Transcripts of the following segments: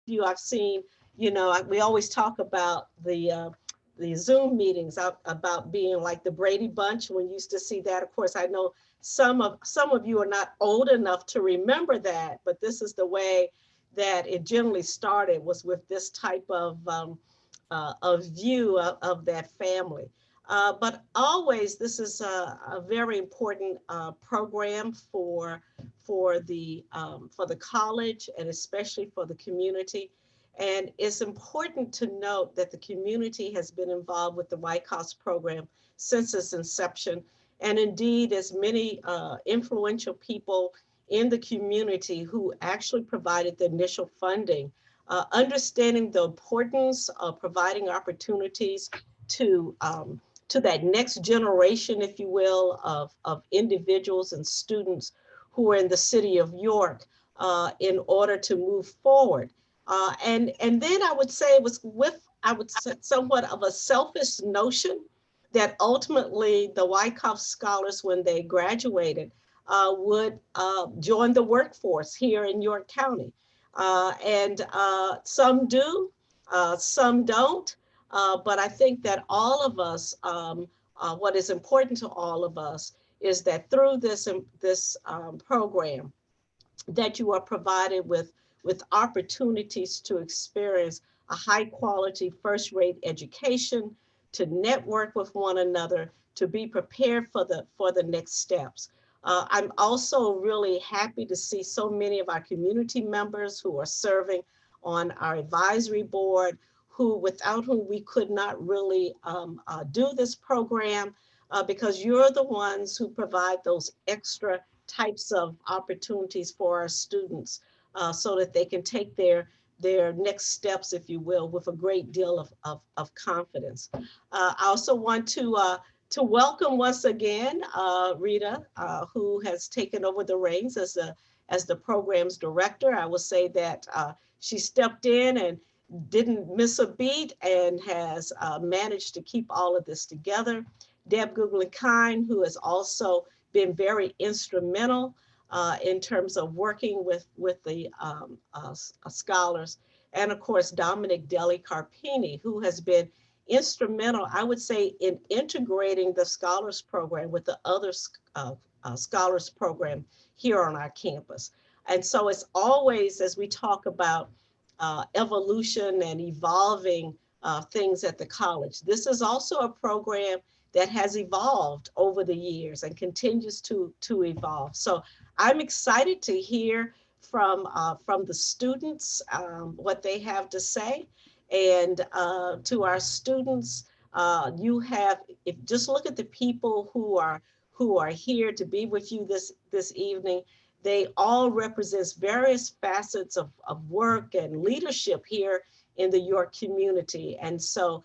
you I've seen, you know, we always talk about the Zoom meetings about being like the Brady Bunch. When you used to see that, of course, I know some of you are not old enough to remember that, but this is the way that it generally started, was with this type of view of that family. But always, this is a very important program for the college, and especially for the community. And it's important to note that the community has been involved with the YCOS program since its inception. And indeed, as many influential people in the community who actually provided the initial funding, understanding the importance of providing opportunities to to that next generation, if you will, of individuals and students who are in the city of York, in order to move forward. And then I would say it was with, I would say, somewhat of a selfish notion that ultimately the Wyckoff scholars, when they graduated, would join the workforce here in York County. And some do, some don't. But I think that all of us, what is important to all of us is that through this program, that you are provided with opportunities to experience a high quality first rate education, to network with one another, to be prepared for the next steps. I'm also really happy to see so many of our community members who are serving on our advisory board, who without whom we could not really do this program, because you're the ones who provide those extra types of opportunities for our students, so that they can take their next steps, if you will, with a great deal of confidence. I also want to welcome once again Rita, who has taken over the reins as the program's director. I will say that she stepped in and didn't miss a beat, and has managed to keep all of this together. Deb Guggenkind, who has also been very instrumental in terms of working with the scholars. And of course, Dominic Dellicarpini, who has been instrumental, I would say, in integrating the scholars program with the other scholars program here on our campus. And so it's always, as we talk about evolution and evolving things at the college, this is also a program that has evolved over the years and continues to evolve. So I'm excited to hear from the students what they have to say. And to our students, you have, if just look at the people who are here to be with you this evening. They all represent various facets of work and leadership here in the York community. And so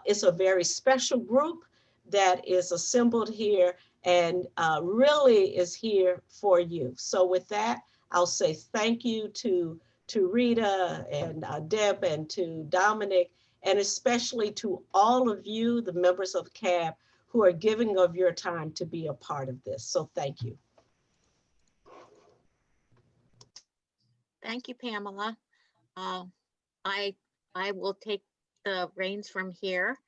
it's a very special group that is assembled here, and really is here for you. So with that, I'll say thank you to Rita and Deb and to Dominic, and especially to all of you, the members of CAB, who are giving of your time to be a part of this. So thank you. Thank you, Pamela. I will take the reins from here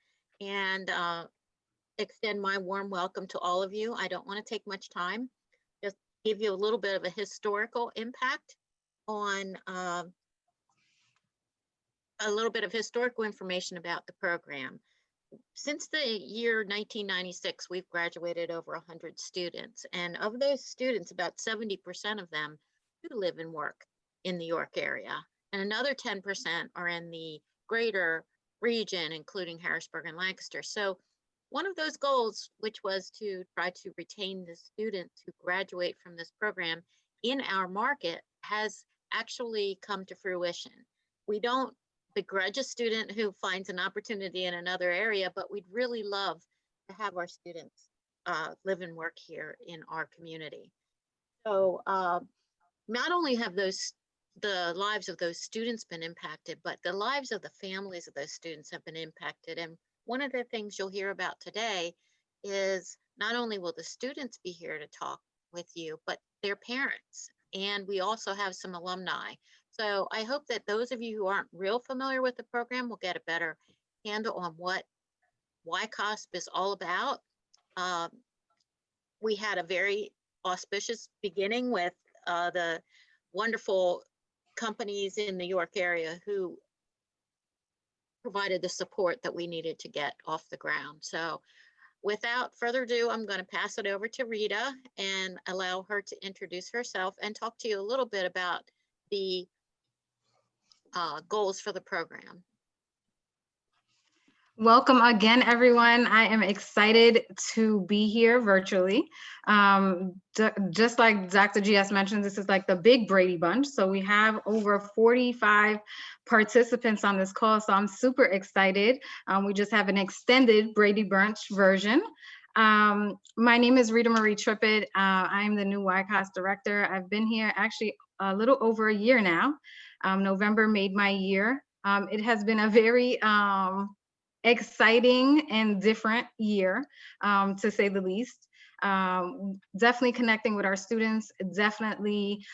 and extend my warm welcome to all of you. I don't want to take much time, just give you a little bit of a historical impact on a little bit of historical information about the program. Since the year 1996, we've graduated over 100 students, and of those students, about 70% of them do live and work in the York area, and another 10% are in the greater region, including Harrisburg and Lancaster. So one of those goals, which was to try to retain the students who graduate from this program in our market, has actually come to fruition. We don't begrudge a student who finds an opportunity in another area, but we'd really love to have our students live and work here in our community. So not only have the lives of those students been impacted, but the lives of the families of those students have been impacted. And one of the things you'll hear about today is not only will the students be here to talk with you, but their parents. And we also have some alumni. So I hope that those of you who aren't real familiar with the program will get a better handle on what YCCOSP is all about. We had a very auspicious beginning with the wonderful companies in the New York area who provided the support that we needed to get off the ground. So without further ado, I'm going to pass it over to Rita and allow her to introduce herself and talk to you a little bit about the goals for the program. Welcome again, everyone. I am excited to be here virtually. Just like Dr. GS mentioned, this is like the big Brady Bunch. So we have over 45 participants on this call, so I'm super excited. We just have an extended Brady Bunch version. My name is Ritamarie Trippett. I am the new YCCOSP director. I've been here actually a little over a year now. November made my year. It has been a very exciting and different year, to say the least. Definitely connecting with our students, definitely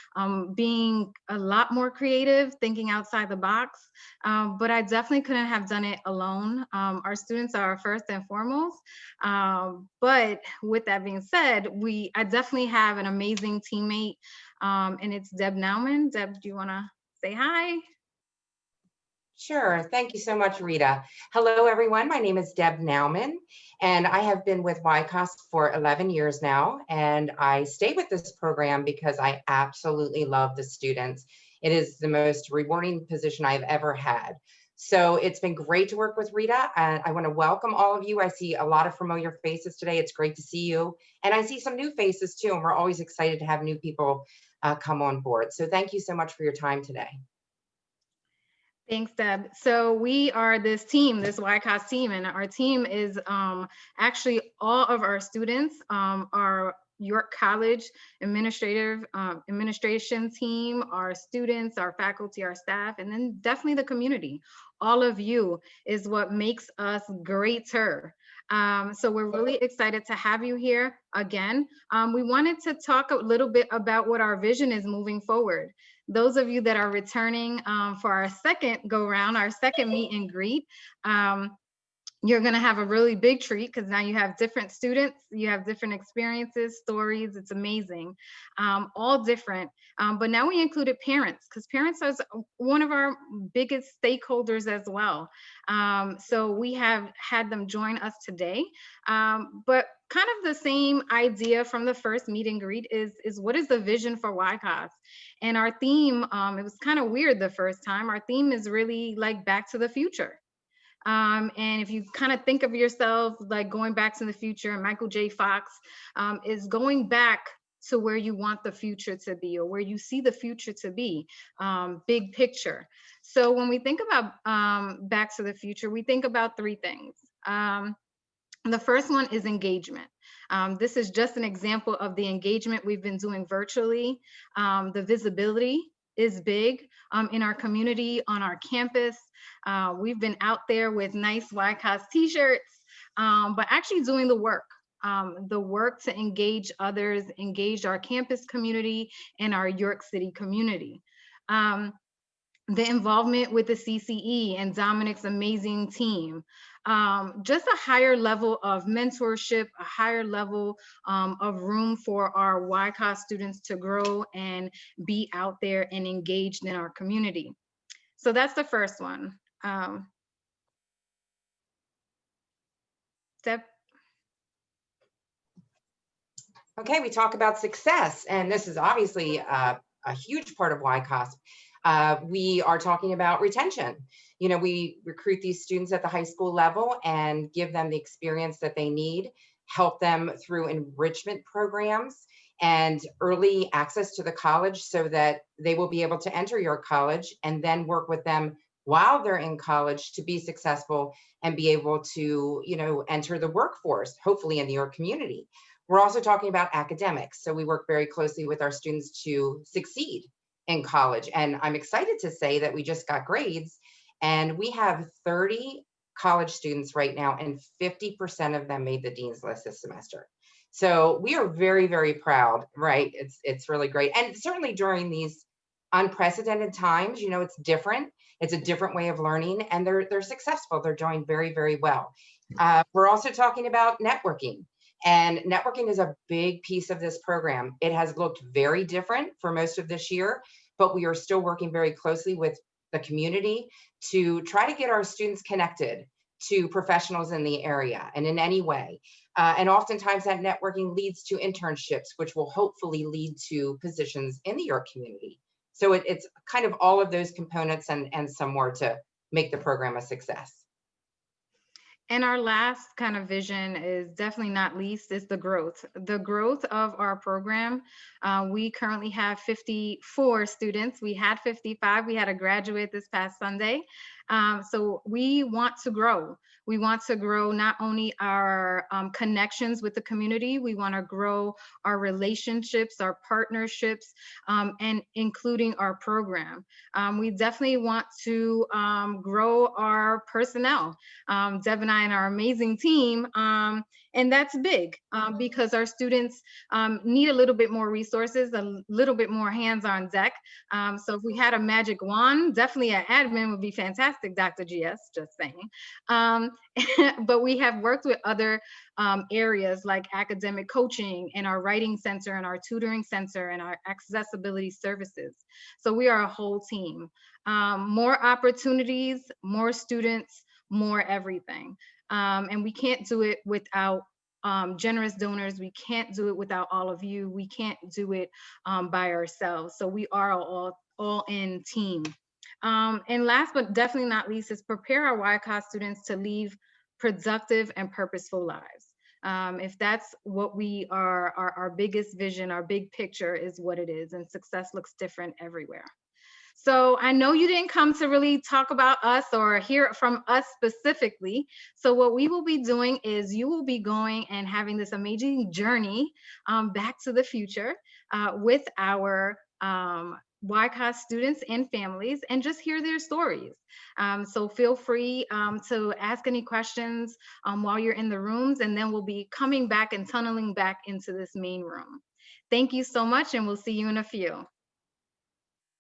being a lot more creative, thinking outside the box, but I definitely couldn't have done it alone. Our students are first and foremost, but with that being said, I definitely have an amazing teammate, and it's Deb Nauman. Deb, do you want to say hi? Sure. Thank you so much, Rita. Hello, everyone. My name is Deb Nauman, and I have been with YCCOSP for 11 years now. And I stay with this program because I absolutely love the students. It is the most rewarding position I've ever had. So it's been great to work with Rita, and I want to welcome all of you. I see a lot of familiar faces today. It's great to see you. And I see some new faces too, and we're always excited to have new people come on board. So thank you so much for your time today. Thanks, Deb. So we are this team, this YCCOSP team, and our team is actually all of our students, our York College administration team, our students, our faculty, our staff, and then definitely the community. All of you is what makes us greater. So we're really excited to have you here again. We wanted to talk a little bit about what our vision is moving forward. Those of you that are returning for our second go round, our second meet and greet, you're going to have a really big treat because now you have different students, you have different experiences, stories. It's amazing, all different. But now we included parents because parents are one of our biggest stakeholders as well. So we have had them join us today. But kind of the same idea from the first meet and greet is what is the vision for YCCOSP? And our theme, it was kind of weird the first time. Our theme is really like back to the future. And if you kind of think of yourself like going back to the future, and Michael J. Fox is going back to where you want the future to be or where you see the future to be, big picture. So when we think about back to the future, we think about three things. The first one is engagement. This is just an example of the engagement we've been doing virtually. The visibility is big in our community, on our campus. We've been out there with nice YCCOSP t-shirts, but actually doing the work to engage others, engage our campus community and our York City community. The involvement with the CCE and Dominic's amazing team. Just a higher level of mentorship, a higher level of room for our YCCOSP students to grow and be out there and engaged in our community. So that's the first one. Deb? Okay, we talk about success, and this is obviously a huge part of YCCOSP. We are talking about retention. You know, we recruit these students at the high school level and give them the experience that they need, help them through enrichment programs and early access to the college so that they will be able to enter your college and then work with them while they're in college to be successful and be able to, you know, enter the workforce, hopefully in your community. We're also talking about academics. So we work very closely with our students to succeed in college. And I'm excited to say that we just got grades and we have 30 college students right now and 50% of them made the Dean's List this semester. So we are very, very proud, right? It's really great. And certainly during these unprecedented times. You know, it's different. It's a different way of learning, and they're successful. They're doing very, very well. We're also talking about networking, and networking is a big piece of this program. It has looked very different for most of this year, but we are still working very closely with the community to try to get our students connected to professionals in the area and in any way. And oftentimes that networking leads to internships, which will hopefully lead to positions in the York community. So it's kind of all of those components and some more to make the program a success. And our last kind of vision is definitely not least is the growth of our program. We currently have 54 students. We had 55. We had a graduate this past Sunday. So we want to grow. We want to grow not only our connections with the community, we want to grow our relationships, our partnerships, and including our program. We definitely want to grow our personnel. Deb and I and our amazing team, and that's big because our students need a little bit more resources, a little bit more hands on deck. So if we had a magic wand, definitely an admin would be fantastic, Dr. GS, just saying. But we have worked with other areas like academic coaching and our writing center and our tutoring center and our accessibility services. So we are a whole team. More opportunities, more students, more everything. And we can't do it without generous donors. We can't do it without all of you. We can't do it by ourselves. So we are all in team. And last but definitely not least is prepare our YCOSP students to lead productive and purposeful lives. If that's what we are, our biggest vision, our big picture is what it is, and success looks different everywhere. So I know you didn't come to really talk about us or hear from us specifically. So what we will be doing is you will be going and having this amazing journey back to the future with our YCOSP students and families and just hear their stories. So feel free to ask any questions while you're in the rooms, and then we'll be coming back and tunneling back into this main room. Thank you so much, and we'll see you in a few.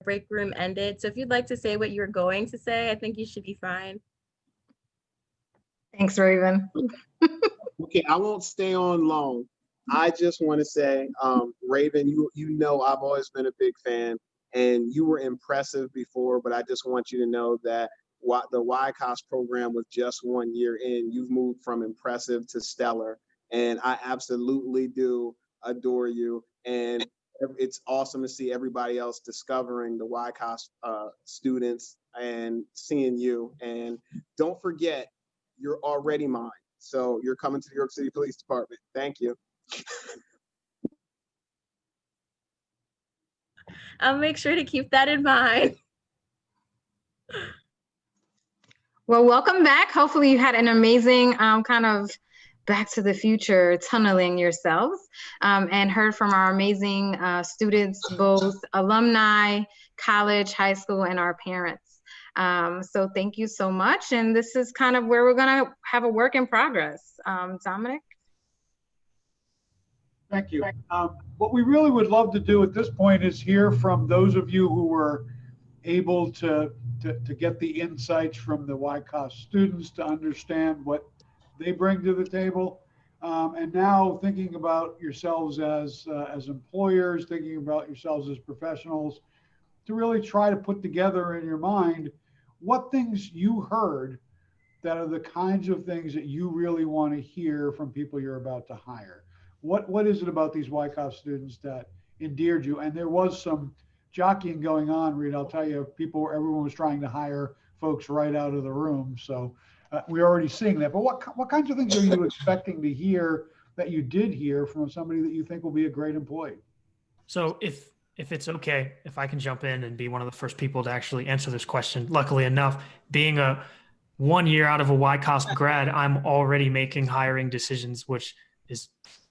Break room ended. So if you'd like to say what you're going to say, I think you should be fine. Thanks, Rayven. Okay, I won't stay on long. I just want to say, Rayven, you know I've always been a big fan, and you were impressive before, but I just want you to know that the YCOSP program with just 1 year in, you've moved from impressive to stellar, and I absolutely do adore you. And it's awesome to see everybody else discovering the YCOSP students and seeing you. And don't forget, you're already mine. So you're coming to the York City Police Department. Thank you. I'll make sure to keep that in mind. Well, welcome back. Hopefully you had an amazing kind of Back to the Future tunneling yourselves and heard from our amazing students, both alumni, college, high school, and our parents. So thank you so much. And this is kind of where we're gonna have a work in progress. Dominic? Thank you. What we really would love to do at this point is hear from those of you who were able to get the insights from the YCOSP students to understand what they bring to the table. And now thinking about yourselves as employers, thinking about yourselves as professionals, to really try to put together in your mind what things you heard that are the kinds of things that you really want to hear from people you're about to hire. What is it about these YCOSP students that endeared you? And there was some jockeying going on, Rita. I'll tell you, everyone was trying to hire folks right out of the room. So we're already seeing that. But what kinds of things are you expecting to hear that you did hear from somebody that you think will be a great employee? So if it's okay, if I can jump in and be one of the first people to actually answer this question. Luckily enough, being a 1 year out of a YCOSP grad, I'm already making hiring decisions, which is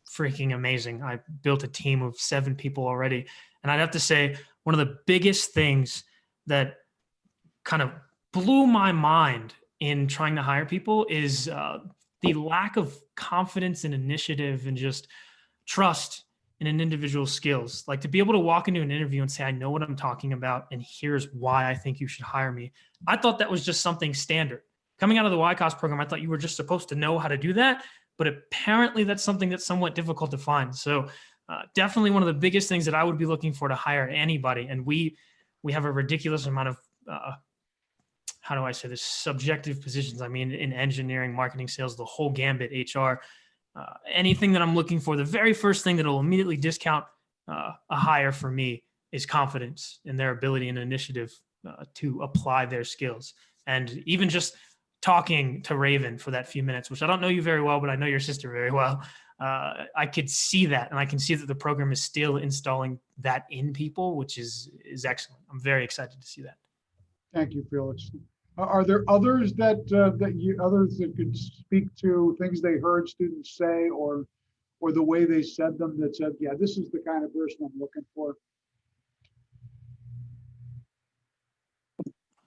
freaking amazing. I built a team of 7 people already. And I'd have to say, one of the biggest things that kind of blew my mind in trying to hire people is the lack of confidence and initiative and just trust in an individual's skills. Like to be able to walk into an interview and say, I know what I'm talking about, and here's why I think you should hire me. I thought that was just something standard. Coming out of the YCCOSP program, I thought you were just supposed to know how to do that, but apparently that's something that's somewhat difficult to find. So definitely one of the biggest things that I would be looking for to hire anybody. And we have a ridiculous amount of, how do I say this, subjective positions. I mean, in engineering, marketing, sales, the whole gambit, HR, anything that I'm looking for, the very first thing that will immediately discount a hire for me is confidence in their ability and initiative to apply their skills. And even just talking to Rayven for that few minutes, which I don't know you very well, but I know your sister very well. I could see that, and I can see that the program is still installing that in people, which is excellent. I'm very excited to see that. Thank you, Felix. Are there others that could speak to things they heard students say, or the way they said them, that said, yeah, this is the kind of person I'm looking for?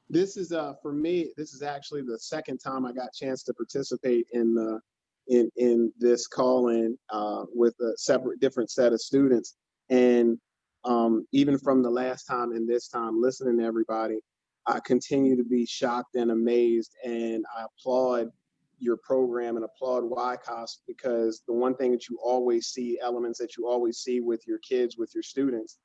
This is for me, this is actually the second time I got a chance to participate in this call-in with a different set of students. And even from the last time and this time, listening to everybody, I continue to be shocked and amazed, and I applaud your program and applaud YCCOSP, because the one thing that you always see, elements that you always see with your kids, with your students,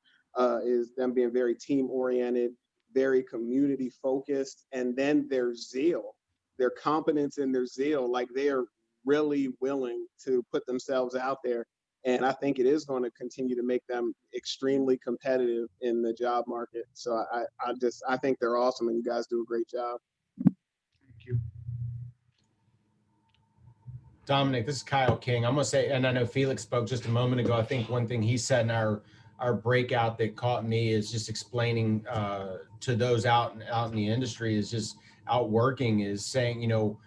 is them being very team-oriented, very community-focused, and then their zeal, their competence and their zeal, like they are really willing to put themselves out there. And I think it is going to continue to make them extremely competitive in the job market. So I think they're awesome, and you guys do a great job. Thank you. Dominic, this is Kyle King. I'm going to say, and I know Felix spoke just a moment ago, I think one thing he said in our breakout that caught me is just explaining to those out in the industry, is just out working, is saying, you know,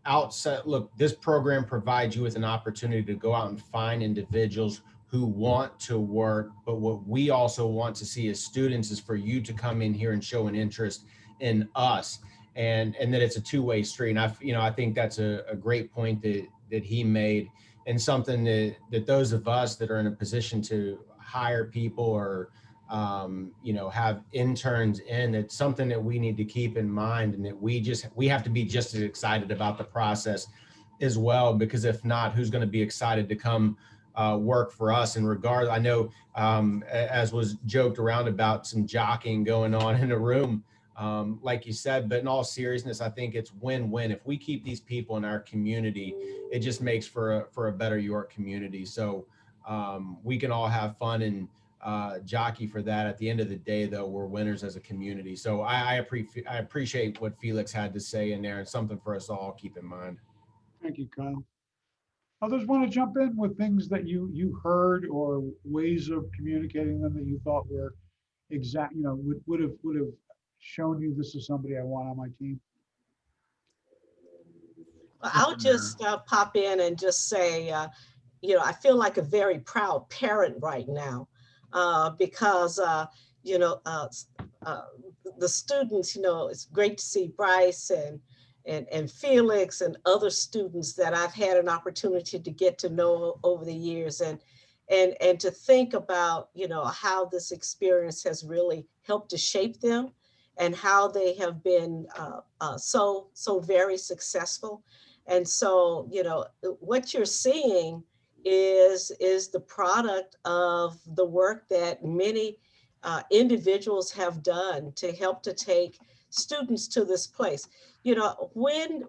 outside, look, this program provides you with an opportunity to go out and find individuals who want to work, but what we also want to see as students is for you to come in here and show an interest in us, and that it's a two-way street. And I think that's a great point that he made, and something that those of us that are in a position to hire people or have interns in, it's something that we need to keep in mind, and that we have to be just as excited about the process as well, because if not, who's going to be excited to come work for us? And regardless, I know as was joked around about some jockeying going on in the room, like you said, but in all seriousness, I think it's win-win. If we keep these people in our community, it just makes for a better York community. So we can all have fun and jockey for that. At the end of the day, though, we're winners as a community. So I appreciate what Felix had to say in there, and something for us all to keep in mind. Thank you, Kyle. Others want to jump in with things that you heard, or ways of communicating them that you thought were exact, would have shown you this is somebody I want on my team? Well, I'll just pop in and just say, I feel like a very proud parent right now, because the students, it's great to see Bryce and Felix and other students that I've had an opportunity to get to know over the years, and to think about, how this experience has really helped to shape them, and how they have been so very successful. And so, what you're seeing is the product of the work that many individuals have done to help to take students to this place. When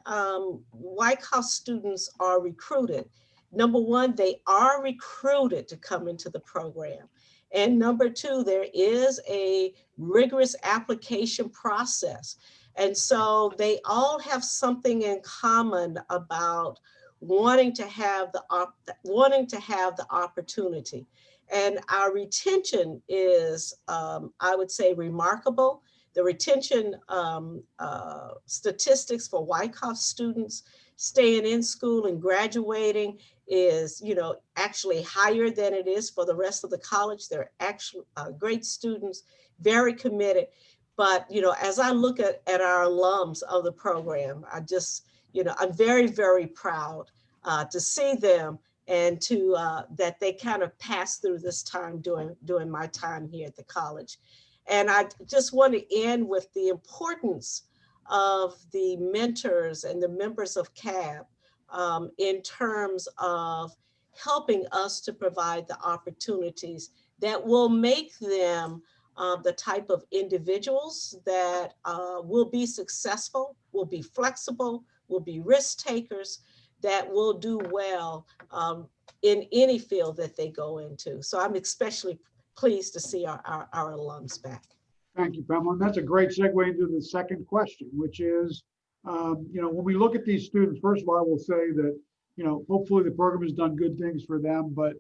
YCCOSP students are recruited, number one, they are recruited to come into the program. And number two, there is a rigorous application process. And so they all have something in common about wanting to have the opportunity. And our retention is, I would say, remarkable. The retention statistics for YCCOSP students staying in school and graduating is, actually higher than it is for the rest of the college. They're actually great students, very committed. But, as I look at our alums of the program, I just, I'm very, very proud to see them and to that they kind of pass through this time during my time here at the college. And I just want to end with the importance of the mentors and the members of CAB in terms of helping us to provide the opportunities that will make them the type of individuals that will be successful, will be flexible, will be risk takers, that will do well in any field that they go into. So I'm especially pleased to see our alums back. Thank you, Pamela. And that's a great segue into the second question, which is, when we look at these students, first of all, I will say that, hopefully the program has done good things for them, but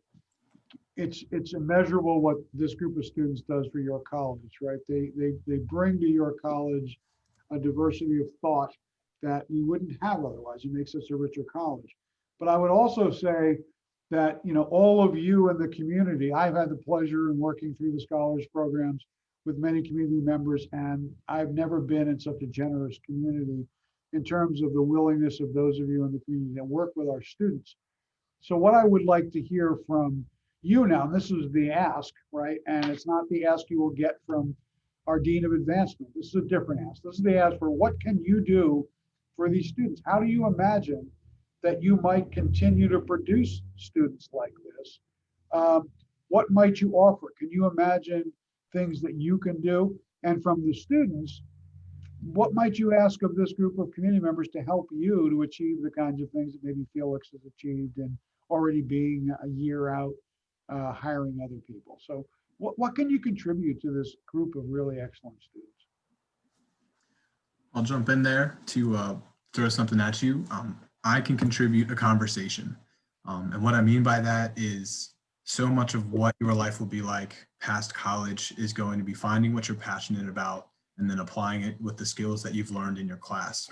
it's immeasurable what this group of students does for your college, right? They bring to your college a diversity of thought that we wouldn't have otherwise. It makes us a richer college. But I would also say that, all of you in the community, I've had the pleasure in working through the scholars programs with many community members, and I've never been in such a generous community in terms of the willingness of those of you in the community that work with our students. So what I would like to hear from you now, and this is the ask, right? And it's not the ask you will get from our Dean of Advancement. This is a different ask. This is the ask for what can you do for these students? How do you imagine that you might continue to produce students like this? What might you offer? Can you imagine things that you can do? And from the students, what might you ask of this group of community members to help you to achieve the kinds of things that maybe Felix has achieved and already being a year out hiring other people? So what can you contribute to this group of really excellent students? I'll jump in there to throw something at you. I can contribute a conversation. And what I mean by that is so much of what your life will be like past college is going to be finding what you're passionate about and then applying it with the skills that you've learned in your class.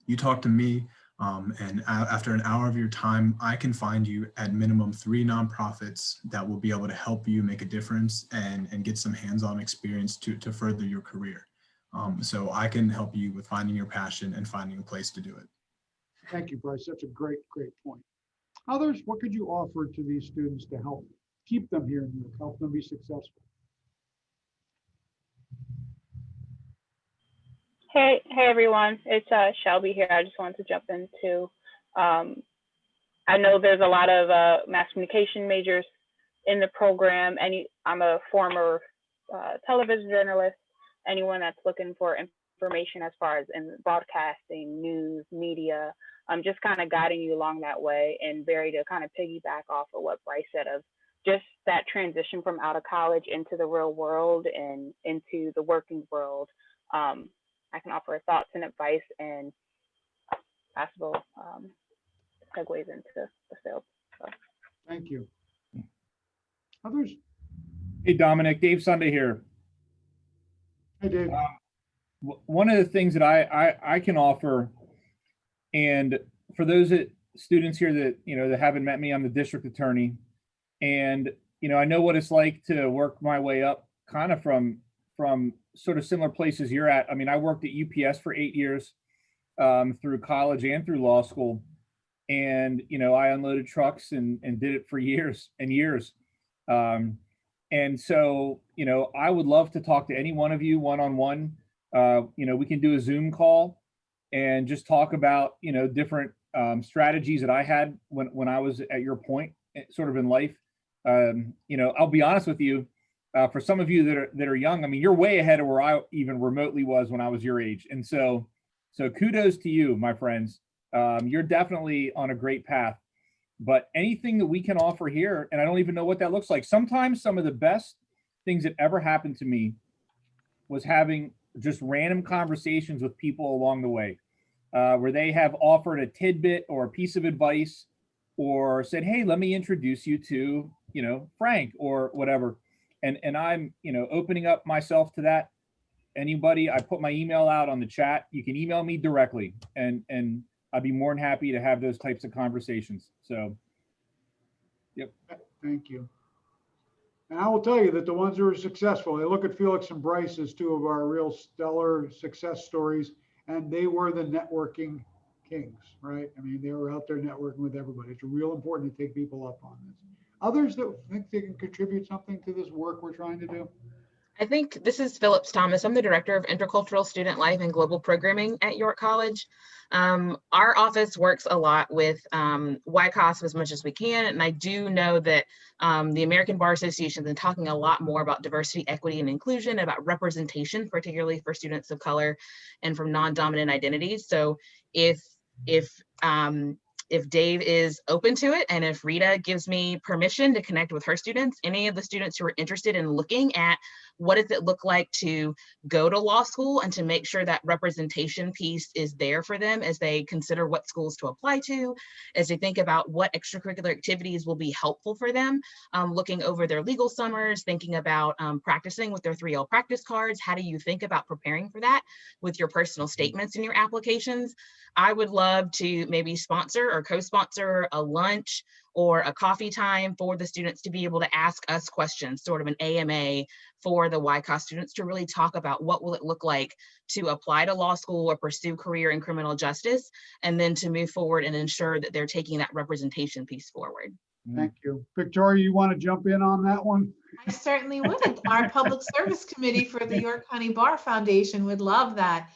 You talk to me, and after an hour of your time, I can find you at minimum 3 nonprofits that will be able to help you make a difference and get some hands-on experience to further your career. So I can help you with finding your passion and finding a place to do it. Thank you, Bryce. That's a great point. Others, what could you offer to these students to help keep them here and help them be successful? Hey everyone, it's Shelby here. I just wanted to jump in too. I know there's a lot of mass communication majors in the program. I'm a former television journalist. Anyone that's looking for information as far as in broadcasting, news, media, I'm just kind of guiding you along that way. And Barry, to kind of piggyback off of what Bryce said of just that transition from out of college into the real world and into the working world. I can offer thoughts and advice and possible segues into the field. So. Thank you. Others? Hey, Dominic, Dave Sunday here. Hey, Dave. One of the things that I can offer, and for those students here that, that haven't met me, I'm the district attorney. And, I know what it's like to work my way up kind of from sort of similar places you're at. I mean, I worked at UPS for 8 years through college and through law school. And, I unloaded trucks and did it for years and years. And so, I would love to talk to any one of you one-on-one. We can do a Zoom call and just talk about, different strategies that I had when I was at your point sort of in life. I'll be honest with you, for some of you that are young, I mean, you're way ahead of where I even remotely was when I was your age. And so kudos to you, my friends. You're definitely on a great path, but anything that we can offer here, and I don't even know what that looks like. Sometimes some of the best things that ever happened to me was having just random conversations with people along the way, where they have offered a tidbit or a piece of advice or said, hey, let me introduce you to, Frank or whatever. And I'm, opening up myself to that. Anybody, I put my email out on the chat. You can email me directly and I'd be more than happy to have those types of conversations. So, yep. Thank you. And I will tell you that the ones who are successful, they look at Felix and Bryce as 2 of our real stellar success stories, and they were the networking kings, right? I mean, they were out there networking with everybody. It's real important to take people up on this. Others that think they can contribute something to this work we're trying to do? I think this is Phillips Thomas. I'm the Director of Intercultural Student Life and Global Programming at York College. Our office works a lot with YCOSP as much as we can. And I do know that the American Bar Association has been talking a lot more about diversity, equity, and inclusion, about representation, particularly for students of color and from non-dominant identities. So if Dave is open to it, and if Rita gives me permission to connect with her students, any of the students who are interested in looking at what does it look like to go to law school and to make sure that representation piece is there for them as they consider what schools to apply to, as they think about what extracurricular activities will be helpful for them, looking over their legal summers, thinking about practicing with their 3L practice cards. How do you think about preparing for that with your personal statements in your applications? I would love to maybe sponsor or co-sponsor a lunch or a coffee time for the students to be able to ask us questions, sort of an AMA for the YCOSP students to really talk about what will it look like to apply to law school or pursue career in criminal justice, and then to move forward and ensure that they're taking that representation piece forward. Thank you. Victoria, you want to jump in on that one? I certainly would. Our Public Service Committee for the York County Bar Foundation would love that.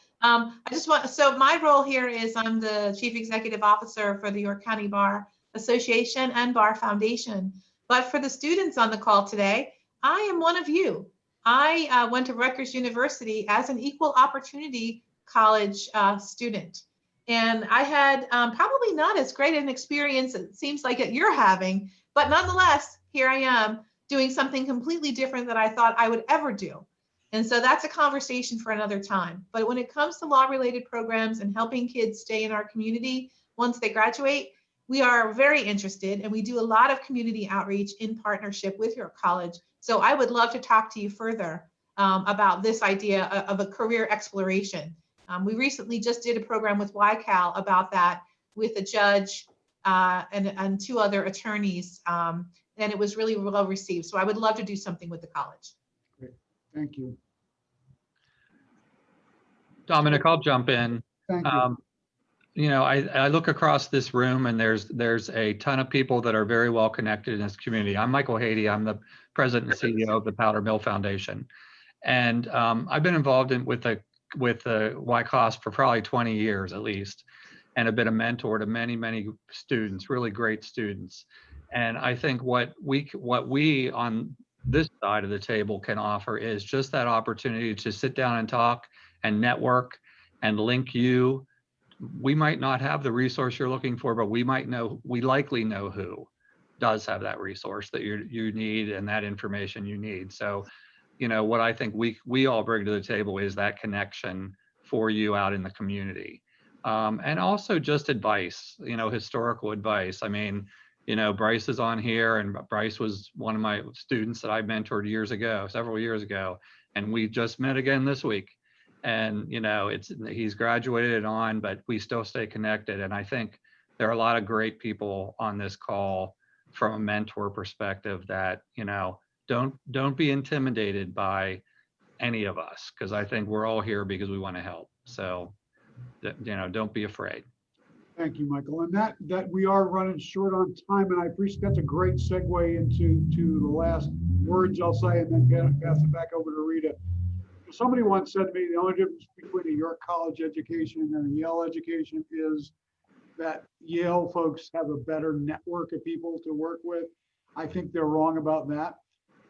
So my role here is I'm the Chief Executive Officer for the York County Bar Association and Bar Foundation. But for the students on the call today, I am one of you. I went to Rutgers University as an equal opportunity college student. And I had probably not as great an experience, it seems like you're having, but nonetheless, here I am doing something completely different than I thought I would ever do. And so that's a conversation for another time. But when it comes to law-related programs and helping kids stay in our community once they graduate, we are very interested, and we do a lot of community outreach in partnership with your college. So I would love to talk to you further about this idea of a career exploration. We recently just did a program with YCAL about that with a judge and 2 other attorneys, and it was really well received. So I would love to do something with the college. Great. Thank you. Dominic, I'll jump in. Thank you. You know, I look across this room and there's a ton of people that are very well connected in this community. I'm Michael Hady. I'm the president and CEO of the Powder Mill Foundation. And I've been involved with the YCOSP for probably 20 years at least, and have been a mentor to many, many students, really great students. And I think what we on this side of the table can offer is just that opportunity to sit down and talk and network and link you. We might not have the resource you're looking for, but we likely know who does have that resource that you need and that information you need. So, you know, what I think we all bring to the table is that connection for you out in the community. And also just advice, you know, historical advice. I mean, you know, Bryce is on here, and Bryce was one of my students that I mentored several years ago, and we just met again this week. And, you know, he's graduated on, but we still stay connected. And I think there are a lot of great people on this call from a mentor perspective that, you know, don't be intimidated by any of us, because I think we're all here because we want to help. So, you know, don't be afraid. Thank you, Michael. And that we are running short on time, and I appreciate that's a great segue into the last words I'll say, and then pass it back over to Rita. Somebody once said to me, the only difference between a York College education and a Yale education is that Yale folks have a better network of people to work with. I think they're wrong about that.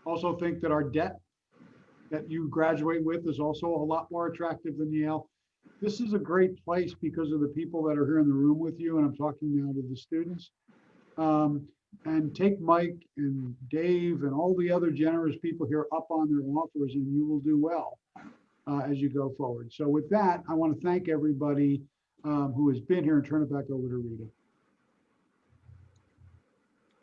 Also think that our debt that you graduate with is also a lot more attractive than Yale. This is a great place because of the people that are here in the room with you, and I'm talking now to the students. And take Mike and Dave and all the other generous people here up on their offers, and you will do well as you go forward. So with that, I want to thank everybody who has been here and turn it back over to Rita.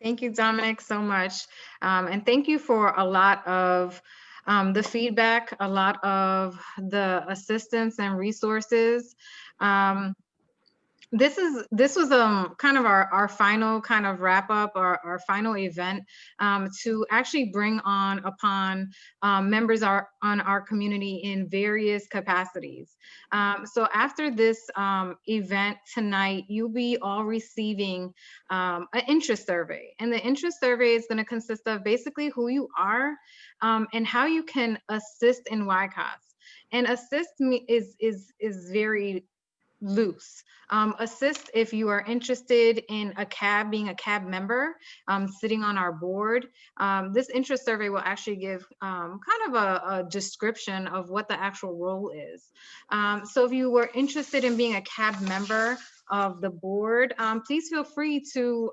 Thank you, Dominic, so much. And thank you for a lot of the feedback, a lot of the assistance and resources. This was kind of our final kind of wrap up, our final event to actually bring upon members on our community in various capacities. So after this event tonight, you'll be all receiving an interest survey, and the interest survey is going to consist of basically who you are and how you can assist in YCOS. And assist me is very loose. Assist if you are interested in being a CAB member, sitting on our board. This interest survey will actually give kind of a description of what the actual role is. So if you were interested in being a CAB member of the board, please feel free to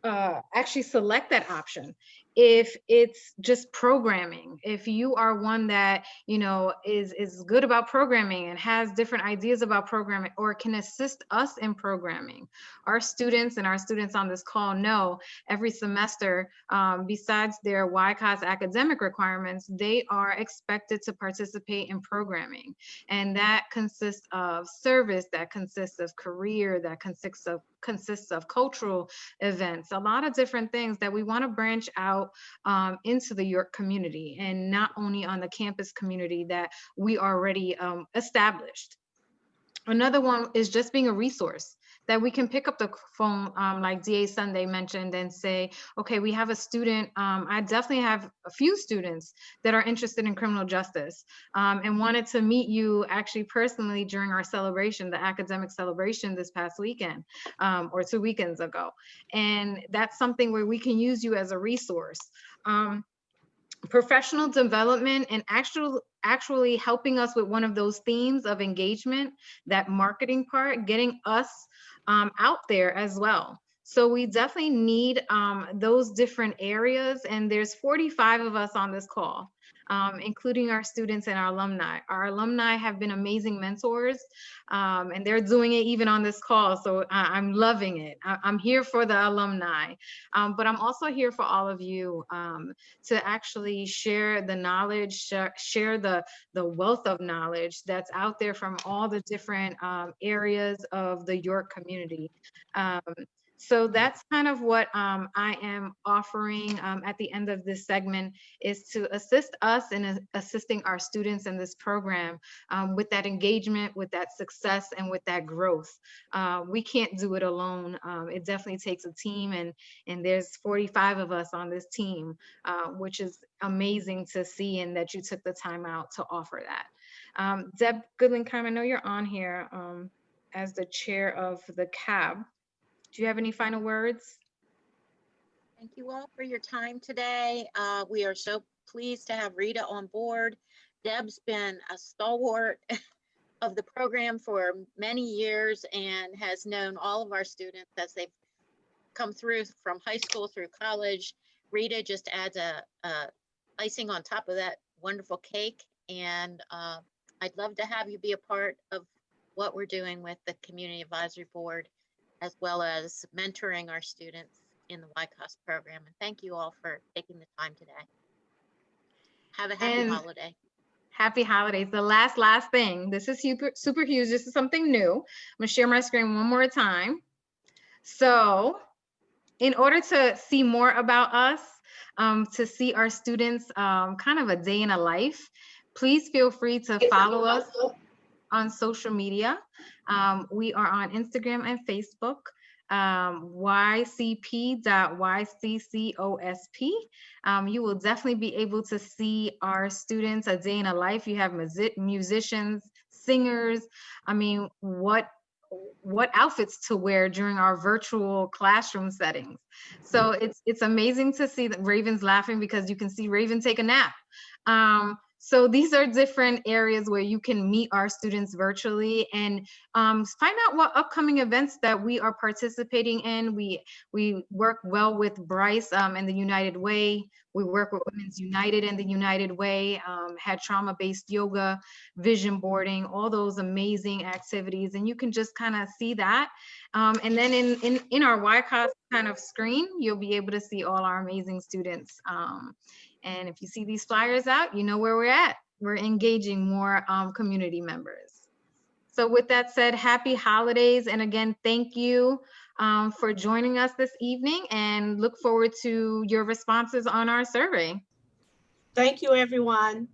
actually select that option. If it's just programming, if you are one that, you know, is good about programming and has different ideas about programming or can assist us in programming. Our students and our students on this call know every semester, besides their YCOS academic requirements, they are expected to participate in programming. And that consists of service, that consists of career, that consists of cultural events, a lot of different things that we want to branch out into the York community, and not only on the campus community that we already established. Another one is just being a resource that we can pick up the phone, like DA Sunday mentioned, and say, okay, we have a student. I definitely have a few students that are interested in criminal justice and wanted to meet you actually personally during our celebration, the academic celebration this past weekend or 2 weekends ago. And that's something where we can use you as a resource. Professional development and actually helping us with one of those themes of engagement, that marketing part, getting us out there as well. So we definitely need those different areas, and there's 45 of us on this call, including our students and our alumni. Our alumni have been amazing mentors, and they're doing it even on this call, so I'm loving it. I'm here for the alumni, but I'm also here for all of you to actually share the knowledge, share the wealth of knowledge that's out there from all the different areas of the York community. So that's kind of what I am offering at the end of this segment, is to assist us in assisting our students in this program with that engagement, with that success, and with that growth. We can't do it alone. It definitely takes a team, and there's 45 of us on this team, which is amazing to see, and that you took the time out to offer that. Deb Goodland-Keim, I know you're on here as the chair of the CAB. Do you have any final words? Thank you all for your time today. We are so pleased to have Rita on board. Deb's been a stalwart of the program for many years and has known all of our students as they've come through from high school through college. Rita just adds a icing on top of that wonderful cake. And I'd love to have you be a part of what we're doing with the Community Advisory Board, as well as mentoring our students in the YCOS program. And thank you all for taking the time today. Have a happy holiday. Happy holidays. The last thing, this is super huge. This is something new. I'm gonna share my screen one more time. So in order to see more about us, to see our students kind of a day in a life, please feel free to follow us on social media. We are on Instagram and Facebook, ycp.yccosp. You will definitely be able to see our students a day in a life. You have musicians, singers. I mean, what outfits to wear during our virtual classroom settings. So it's amazing to see that Raven's laughing because you can see Raven take a nap. So these are different areas where you can meet our students virtually and find out what upcoming events that we are participating in. We work well with Bryce and the United Way. We work with Women's United and the United Way, had trauma-based yoga, vision boarding, all those amazing activities. And you can just kind of see that. And then in our YCOS kind of screen, you'll be able to see all our amazing students. And if you see these flyers out, you know where we're at. We're engaging more community members. So with that said, happy holidays. And again, thank you for joining us this evening, and look forward to your responses on our survey. Thank you, everyone.